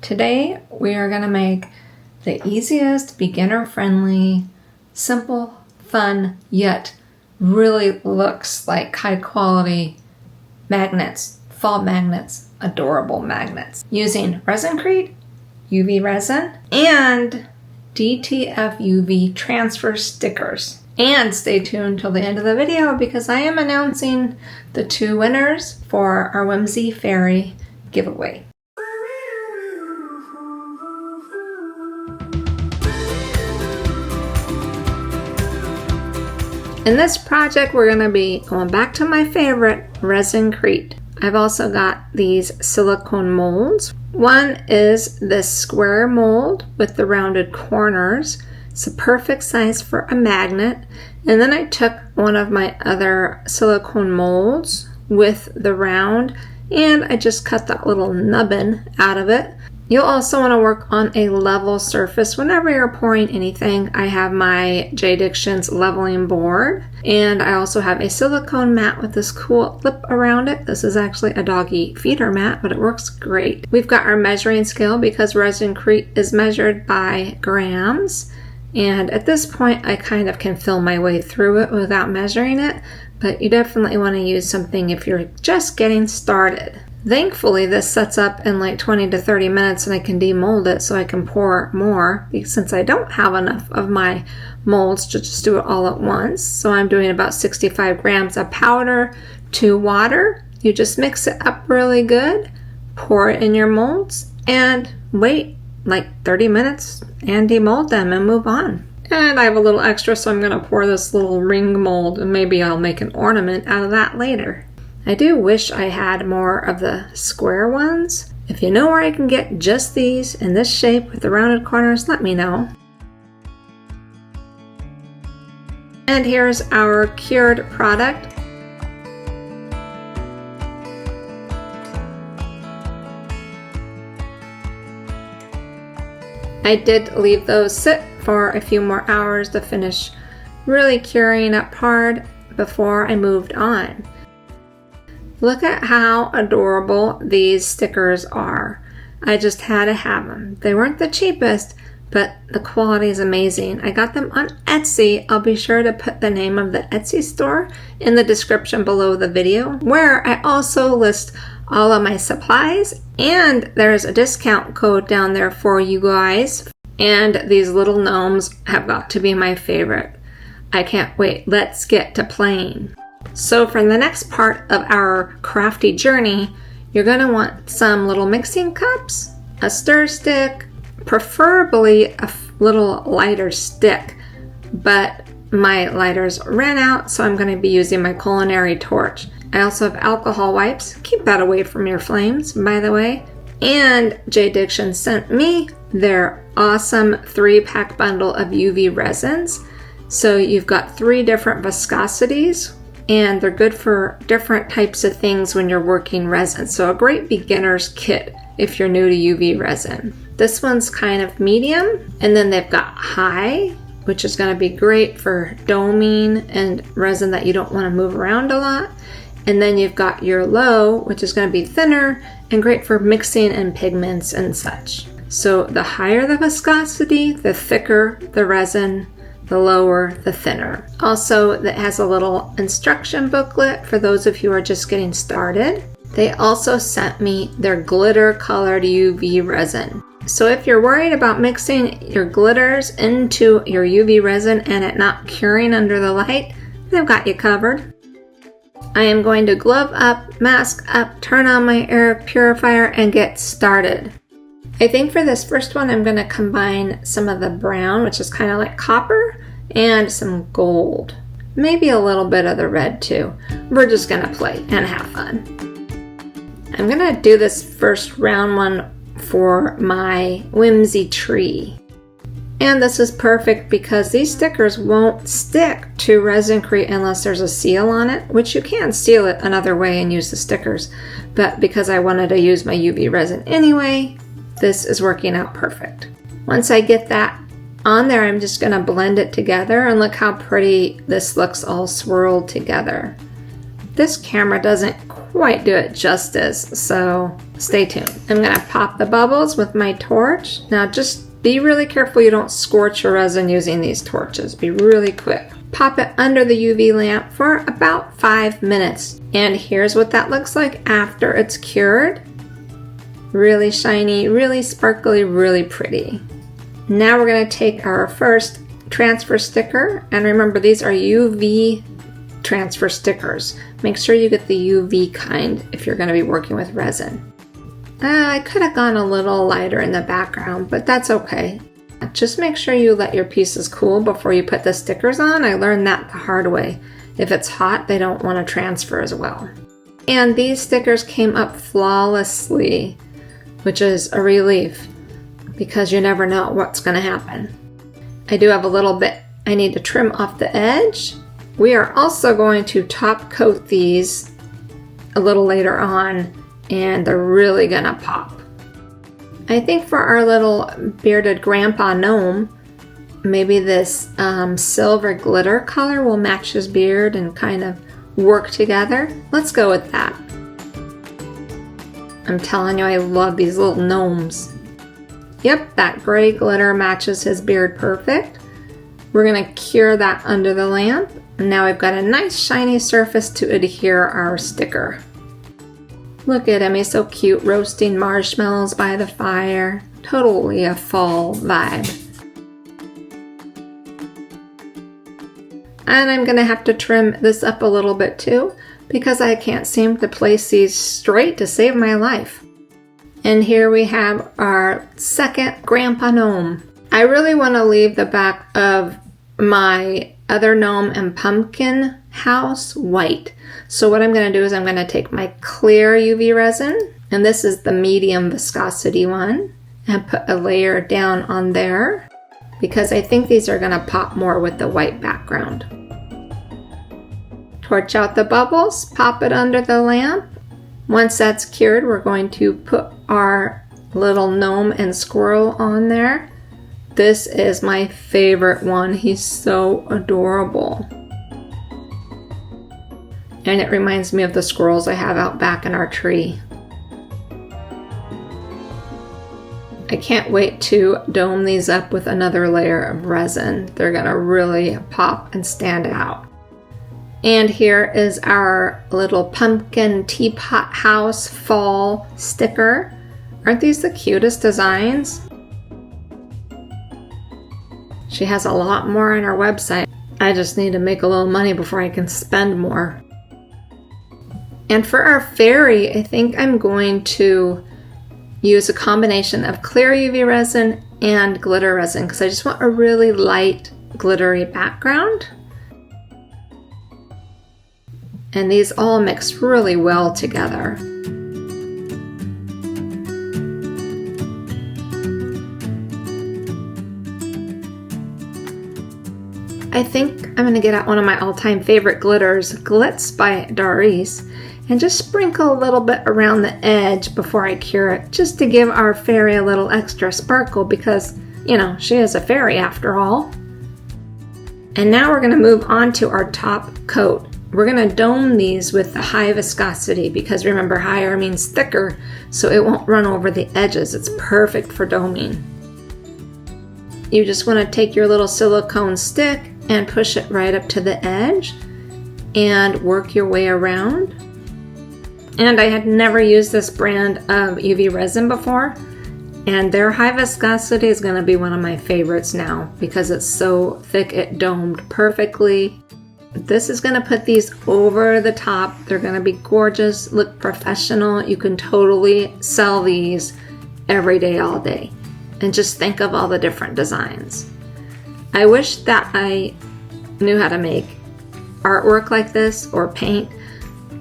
Today we are going to make the easiest, beginner-friendly, simple, fun, yet really looks like high-quality magnets, fall magnets, adorable magnets, using Resincrete, UV resin, and DTF UV transfer stickers. And stay tuned till the end of the video because I am announcing the 2 winners for our Whimsy Fairy giveaway. In this project, we're going to be going back to my favorite, Resincrete. I've also got these silicone molds. One is this square mold with the rounded corners. It's a perfect size for a magnet. And then I took one of my other silicone molds with the round and I just cut that little nubbin out of it. You'll also want to work on a level surface whenever you're pouring anything. I have my J. Diction's leveling board, and I also have a silicone mat with this cool lip around it. This is actually a doggy feeder mat, but it works great. We've got our measuring scale because Resincrete is measured by grams, and at this point I kind of can feel my way through it without measuring it, but you definitely want to use something if you're just getting started. Thankfully, this sets up in like 20 to 30 minutes and I can demold it so I can pour more since I don't have enough of my molds to just do it all at once. So I'm doing about 65 grams of powder to water. You just mix it up really good, pour it in your molds, and wait like 30 minutes and demold them and move on. And I have a little extra, so I'm going to pour this little ring mold and maybe I'll make an ornament out of that later. I do wish I had more of the square ones. If you know where I can get just these in this shape with the rounded corners, let me know. And here's our cured product. I did leave those sit for a few more hours to finish really curing up hard before I moved on. Look at how adorable these stickers are. I just had to have them. They weren't the cheapest, but the quality is amazing. I got them on Etsy. I'll be sure to put the name of the Etsy store in the description below the video, where I also list all of my supplies, and there's a discount code down there for you guys. And these little gnomes have got to be my favorite. I can't wait. Let's get to playing. So for the next part of our crafty journey, you're going to want some little mixing cups, a stir stick, preferably a little lighter stick, but my lighters ran out, so I'm going to be using my culinary torch. I also have alcohol wipes. Keep that away from your flames, by the way. And J. Diction sent me their awesome 3-pack bundle of UV resins. So you've got 3 different viscosities, and they're good for different types of things when you're working resin. So a great beginner's kit if you're new to UV resin. This one's kind of medium, and then they've got high, which is going to be great for doming and resin that you don't want to move around a lot. And then you've got your low, which is going to be thinner and great for mixing and pigments and such. So the higher the viscosity, the thicker the resin, the lower, the thinner. Also, that has a little instruction booklet for those of you who are just getting started. They also sent me their glitter colored UV resin. So if you're worried about mixing your glitters into your UV resin and it not curing under the light, they've got you covered. I am going to glove up, mask up, turn on my air purifier, and get started. I think for this first one, I'm going to combine some of the brown, which is kind of like copper, and some gold. Maybe a little bit of the red too. We're just going to play and have fun. I'm going to do this first round one for my whimsy tree. And this is perfect because these stickers won't stick to Resincrete unless there's a seal on it, which you can seal it another way and use the stickers. But because I wanted to use my UV resin anyway, this is working out perfect. Once I get that on there, I'm just going to blend it together, and look how pretty this looks all swirled together. This camera doesn't quite do it justice, so stay tuned. I'm gonna pop the bubbles with my torch. Now just be really careful you don't scorch your resin using these torches. Be really quick. Pop it under the UV lamp for about 5 minutes. And here's what that looks like after it's cured. Really shiny, really sparkly, really pretty. Now we're gonna take our first transfer sticker, and remember these are UV transfer stickers. Make sure you get the UV kind if you're gonna be working with resin. I could have gone a little lighter in the background, but that's okay. Just make sure you let your pieces cool before you put the stickers on. I learned that the hard way. If it's hot, they don't want to transfer as well. And these stickers came up flawlessly, which is a relief because you never know what's going to happen. I do have a little bit I need to trim off the edge. We are also going to top coat these a little later on, and they're really going to pop. I think for our little bearded grandpa gnome, maybe this silver glitter color will match his beard and kind of work together. Let's go with that. I'm telling you, I love these little gnomes. Yep, that gray glitter matches his beard perfect. We're gonna cure that under the lamp. And now we've got a nice shiny surface to adhere our sticker. Look at him, he's so cute, roasting marshmallows by the fire. Totally a fall vibe. And I'm gonna have to trim this up a little bit too, because I can't seem to place these straight to save my life. And here we have our second grandpa gnome. I really want to leave the back of my other gnome and pumpkin house white. So what I'm going to do is I'm going to take my clear UV resin, and this is the medium viscosity one, and put a layer down on there because I think these are going to pop more with the white background. Torch out the bubbles, pop it under the lamp. Once that's cured, we're going to put our little gnome and squirrel on there. This is my favorite one. He's so adorable. And it reminds me of the squirrels I have out back in our tree. I can't wait to dome these up with another layer of resin. They're gonna really pop and stand out. And here is our little pumpkin teapot house fall sticker. Aren't these the cutest designs? She has a lot more on our website. I just need to make a little money before I can spend more. And for our fairy, I think I'm going to use a combination of clear UV resin and glitter resin because I just want a really light, glittery background. And these all mix really well together. I think I'm going to get out one of my all-time favorite glitters, Glitz by Doris, and just sprinkle a little bit around the edge before I cure it, just to give our fairy a little extra sparkle because, you know, she is a fairy after all. And now we're going to move on to our top coat. We're going to dome these with the high viscosity because remember, higher means thicker, so it won't run over the edges. It's perfect for doming. You just want to take your little silicone stick and push it right up to the edge and work your way around. And I had never used this brand of UV resin before, and their high viscosity is going to be one of my favorites now because it's so thick it domed perfectly. This is going to put these over the top. They're going to be gorgeous, look professional. You can totally sell these every day, all day. And just think of all the different designs. I wish that I knew how to make artwork like this or paint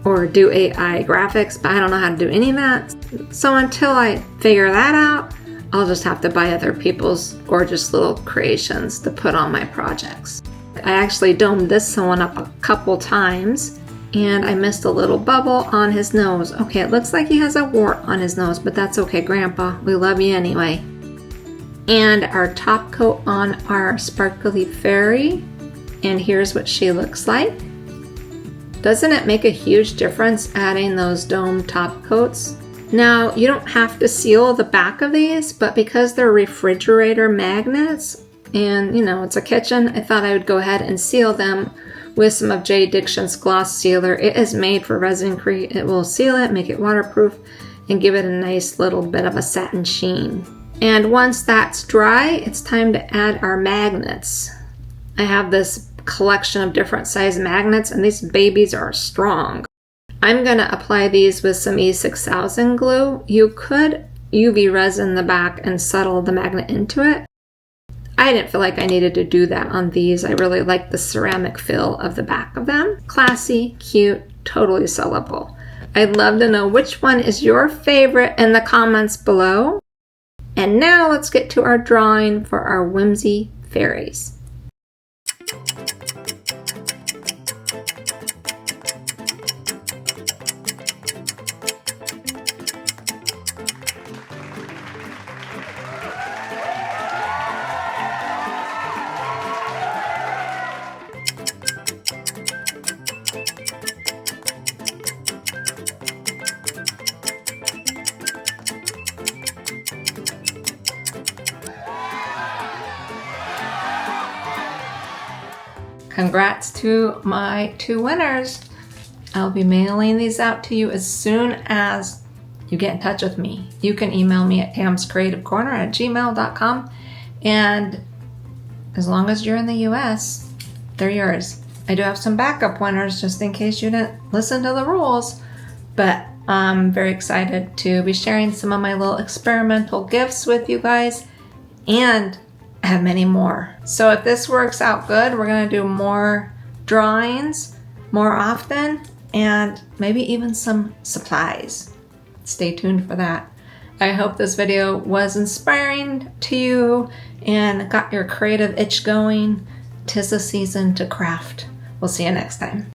or do AI graphics, but I don't know how to do any of that. So until I figure that out, I'll just have to buy other people's gorgeous little creations to put on my projects. I actually domed this one up a couple times and I missed a little bubble on his nose. Okay, it looks like he has a wart on his nose, but that's okay, Grandpa. We love you anyway. And our top coat on our sparkly fairy. And here's what she looks like. Doesn't it make a huge difference adding those dome top coats? Now, you don't have to seal the back of these, but because they're refrigerator magnets, and you know, it's a kitchen, I thought I would go ahead and seal them with some of J. Dixon's gloss sealer. It is made for Resincrete. It will seal it, make it waterproof, and give it a nice little bit of a satin sheen. And once that's dry, it's time to add our magnets. I have this collection of different size magnets, and these babies are strong. I'm gonna apply these with some E6000 glue. You could UV resin the back and settle the magnet into it. I didn't feel like I needed to do that on these. I really like the ceramic feel of the back of them. Classy, cute, totally sellable. I'd love to know which one is your favorite in the comments below. And now let's get to our drawing for our whimsy fairies. Congrats to my 2 winners. I'll be mailing these out to you as soon as you get in touch with me. You can email me at tamscreativecorner@gmail.com, and as long as you're in the US, they're yours. I do have some backup winners just in case you didn't listen to the rules, but I'm very excited to be sharing some of my little experimental gifts with you guys, and I have many more. So if this works out good, we're gonna do more drawings more often, and maybe even some supplies. Stay tuned for that. I hope this video was inspiring to you and got your creative itch going. 'Tis the season to craft. We'll see you next time.